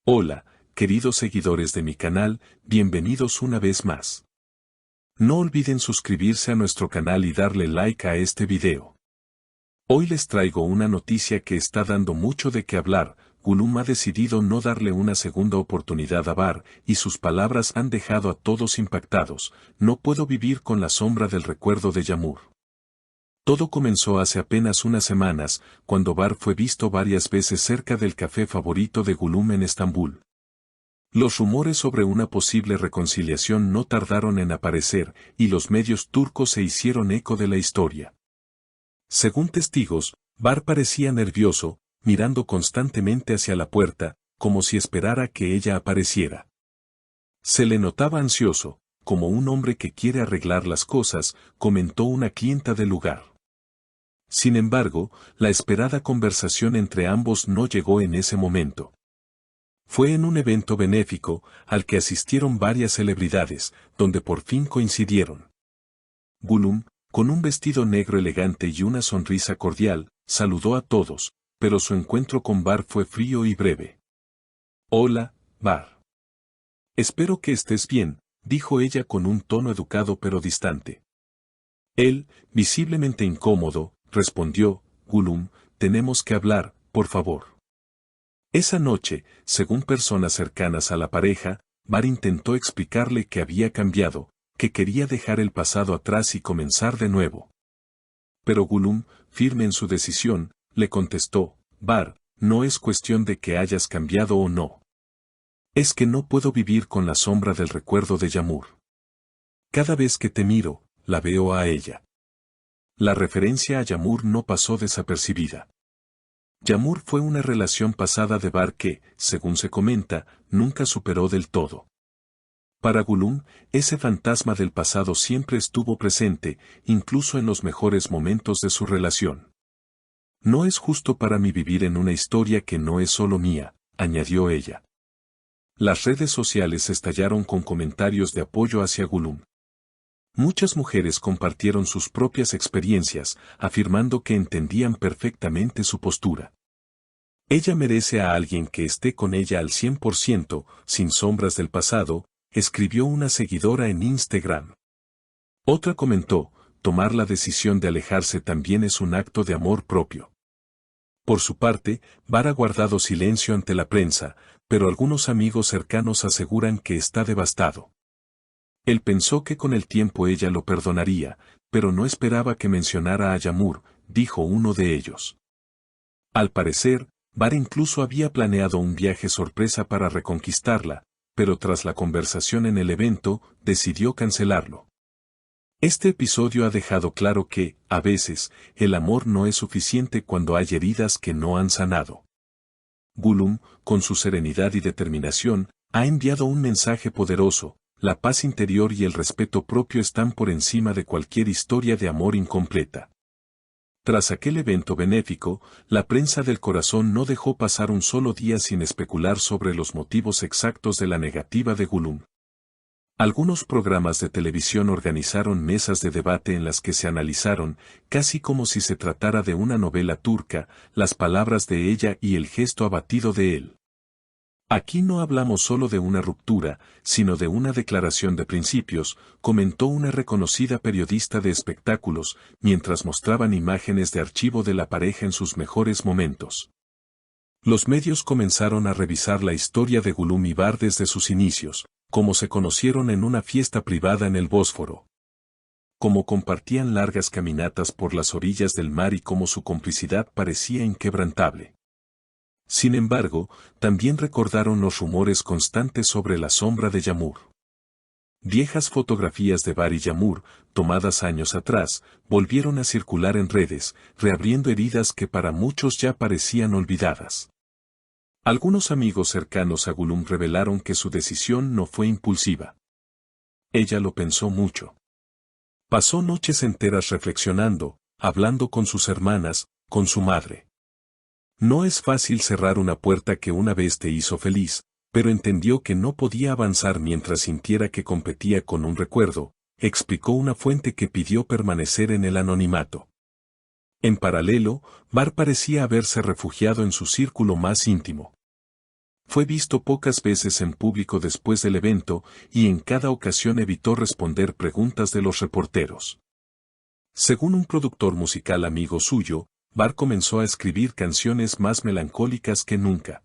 Hola, queridos seguidores de mi canal, bienvenidos una vez más. No olviden suscribirse a nuestro canal y darle like a este video. Hoy les traigo una noticia que está dando mucho de qué hablar. Gollum ha decidido no darle una segunda oportunidad a Bar, y sus palabras han dejado a todos impactados. No puedo vivir con la sombra del recuerdo de Yağmur. Todo comenzó hace apenas unas semanas, cuando Bar fue visto varias veces cerca del café favorito de Gollum en Estambul. Los rumores sobre una posible reconciliación no tardaron en aparecer, y los medios turcos se hicieron eco de la historia. Según testigos, Bar parecía nervioso, mirando constantemente hacia la puerta, como si esperara que ella apareciera. Se le notaba ansioso, como un hombre que quiere arreglar las cosas, comentó una clienta del lugar. Sin embargo, la esperada conversación entre ambos no llegó en ese momento. Fue en un evento benéfico, al que asistieron varias celebridades, donde por fin coincidieron. Gollum, con un vestido negro elegante y una sonrisa cordial, saludó a todos, pero su encuentro con Bar fue frío y breve. «Hola, Bar. Espero que estés bien», dijo ella con un tono educado pero distante. Él, visiblemente incómodo, respondió: «Gollum, tenemos que hablar, por favor». Esa noche, según personas cercanas a la pareja, Bar intentó explicarle que había cambiado, que quería dejar el pasado atrás y comenzar de nuevo. Pero Gollum, firme en su decisión, le contestó: «Bar, no es cuestión de que hayas cambiado o no. Es que no puedo vivir con la sombra del recuerdo de Yağmur. Cada vez que te miro, la veo a ella». La referencia a Yağmur no pasó desapercibida. Yağmur fue una relación pasada de Bar que, según se comenta, nunca superó del todo. Para Gollum, ese fantasma del pasado siempre estuvo presente, incluso en los mejores momentos de su relación. «No es justo para mí vivir en una historia que no es solo mía», añadió ella. Las redes sociales estallaron con comentarios de apoyo hacia Gollum. Muchas mujeres compartieron sus propias experiencias, afirmando que entendían perfectamente su postura. «Ella merece a alguien que esté con ella al 100%, sin sombras del pasado», escribió una seguidora en Instagram. Otra comentó: «Tomar la decisión de alejarse también es un acto de amor propio». Por su parte, Bar ha guardado silencio ante la prensa, pero algunos amigos cercanos aseguran que está devastado. Él pensó que con el tiempo ella lo perdonaría, pero no esperaba que mencionara a Yağmur, dijo uno de ellos. Al parecer, Bar incluso había planeado un viaje sorpresa para reconquistarla, pero tras la conversación en el evento, decidió cancelarlo. Este episodio ha dejado claro que, a veces, el amor no es suficiente cuando hay heridas que no han sanado. Gollum, con su serenidad y determinación, ha enviado un mensaje poderoso: la paz interior y el respeto propio están por encima de cualquier historia de amor incompleta. Tras aquel evento benéfico, la prensa del corazón no dejó pasar un solo día sin especular sobre los motivos exactos de la negativa de Gollum. Algunos programas de televisión organizaron mesas de debate en las que se analizaron, casi como si se tratara de una novela turca, las palabras de ella y el gesto abatido de él. «Aquí no hablamos solo de una ruptura, sino de una declaración de principios», comentó una reconocida periodista de espectáculos, mientras mostraban imágenes de archivo de la pareja en sus mejores momentos. Los medios comenzaron a revisar la historia de Gollum y Bar desde sus inicios, cómo se conocieron en una fiesta privada en el Bósforo, cómo compartían largas caminatas por las orillas del mar y cómo su complicidad parecía inquebrantable. Sin embargo, también recordaron los rumores constantes sobre la sombra de Yağmur. Viejas fotografías de Bar y Yağmur, tomadas años atrás, volvieron a circular en redes, reabriendo heridas que para muchos ya parecían olvidadas. Algunos amigos cercanos a Gollum revelaron que su decisión no fue impulsiva. Ella lo pensó mucho. Pasó noches enteras reflexionando, hablando con sus hermanas, con su madre. «No es fácil cerrar una puerta que una vez te hizo feliz, pero entendió que no podía avanzar mientras sintiera que competía con un recuerdo», explicó una fuente que pidió permanecer en el anonimato. En paralelo, Bar parecía haberse refugiado en su círculo más íntimo. Fue visto pocas veces en público después del evento y en cada ocasión evitó responder preguntas de los reporteros. Según un productor musical amigo suyo, Barr comenzó a escribir canciones más melancólicas que nunca.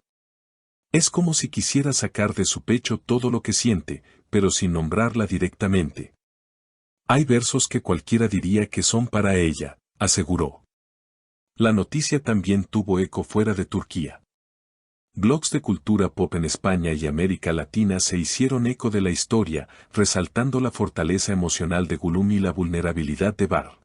Es como si quisiera sacar de su pecho todo lo que siente, pero sin nombrarla directamente. Hay versos que cualquiera diría que son para ella, aseguró. La noticia también tuvo eco fuera de Turquía. Blogs de cultura pop en España y América Latina se hicieron eco de la historia, resaltando la fortaleza emocional de Gulum y la vulnerabilidad de Barr.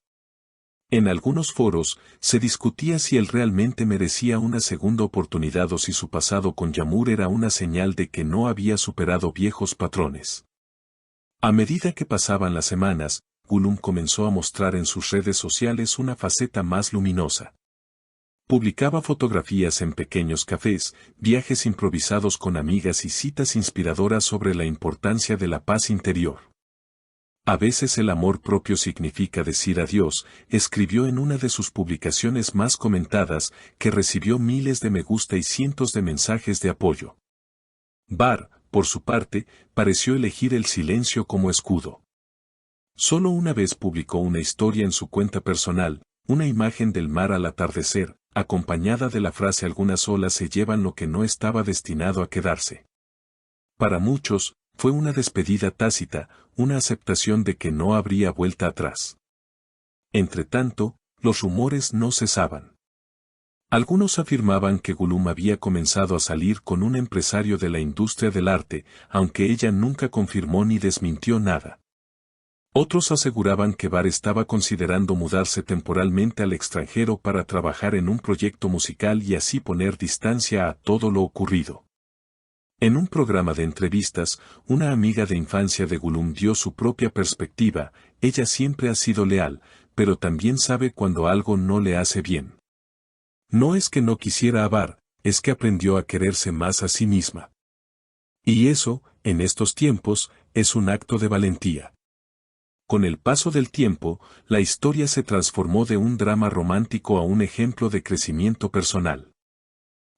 En algunos foros, se discutía si él realmente merecía una segunda oportunidad o si su pasado con Yağmur era una señal de que no había superado viejos patrones. A medida que pasaban las semanas, Gulum comenzó a mostrar en sus redes sociales una faceta más luminosa. Publicaba fotografías en pequeños cafés, viajes improvisados con amigas y citas inspiradoras sobre la importancia de la paz interior. A veces el amor propio significa decir adiós, escribió en una de sus publicaciones más comentadas, que recibió miles de me gusta y cientos de mensajes de apoyo. Barr, por su parte, pareció elegir el silencio como escudo. Solo una vez publicó una historia en su cuenta personal, una imagen del mar al atardecer, acompañada de la frase algunas olas se llevan lo que no estaba destinado a quedarse. Para muchos, fue una despedida tácita, una aceptación de que no habría vuelta atrás. Entretanto, los rumores no cesaban. Algunos afirmaban que Gulum había comenzado a salir con un empresario de la industria del arte, aunque ella nunca confirmó ni desmintió nada. Otros aseguraban que Barr estaba considerando mudarse temporalmente al extranjero para trabajar en un proyecto musical y así poner distancia a todo lo ocurrido. En un programa de entrevistas, una amiga de infancia de Gulum dio su propia perspectiva: ella siempre ha sido leal, pero también sabe cuando algo no le hace bien. No es que no quisiera a Barr, es que aprendió a quererse más a sí misma. Y eso, en estos tiempos, es un acto de valentía. Con el paso del tiempo, la historia se transformó de un drama romántico a un ejemplo de crecimiento personal.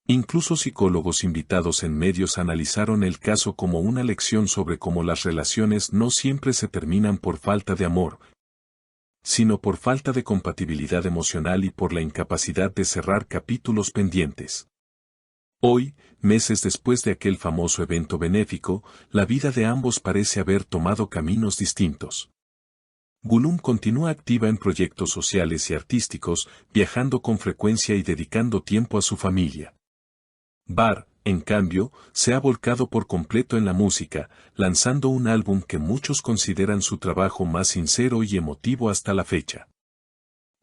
Incluso psicólogos invitados en medios analizaron el caso como una lección sobre cómo las relaciones no siempre se terminan por falta de amor, sino por falta de compatibilidad emocional y por la incapacidad de cerrar capítulos pendientes. Hoy, meses después de aquel famoso evento benéfico, la vida de ambos parece haber tomado caminos distintos. Gulum continúa activa en proyectos sociales y artísticos, viajando con frecuencia y dedicando tiempo a su familia. Barr, en cambio, se ha volcado por completo en la música, lanzando un álbum que muchos consideran su trabajo más sincero y emotivo hasta la fecha.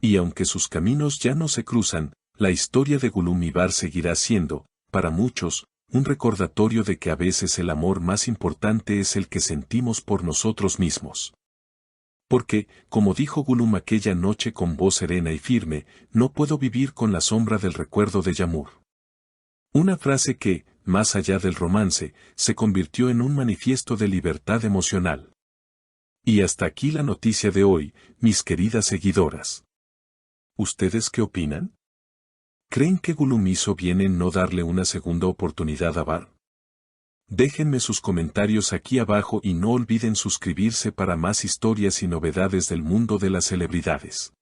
Y aunque sus caminos ya no se cruzan, la historia de Gulum y Barr seguirá siendo, para muchos, un recordatorio de que a veces el amor más importante es el que sentimos por nosotros mismos. Porque, como dijo Gulum aquella noche con voz serena y firme, no puedo vivir con la sombra del recuerdo de Yağmur. Una frase que, más allá del romance, se convirtió en un manifiesto de libertad emocional. Y hasta aquí la noticia de hoy, mis queridas seguidoras. ¿Ustedes qué opinan? ¿Creen que Gulum hizo bien en no darle una segunda oportunidad a Barr? Déjenme sus comentarios aquí abajo y no olviden suscribirse para más historias y novedades del mundo de las celebridades.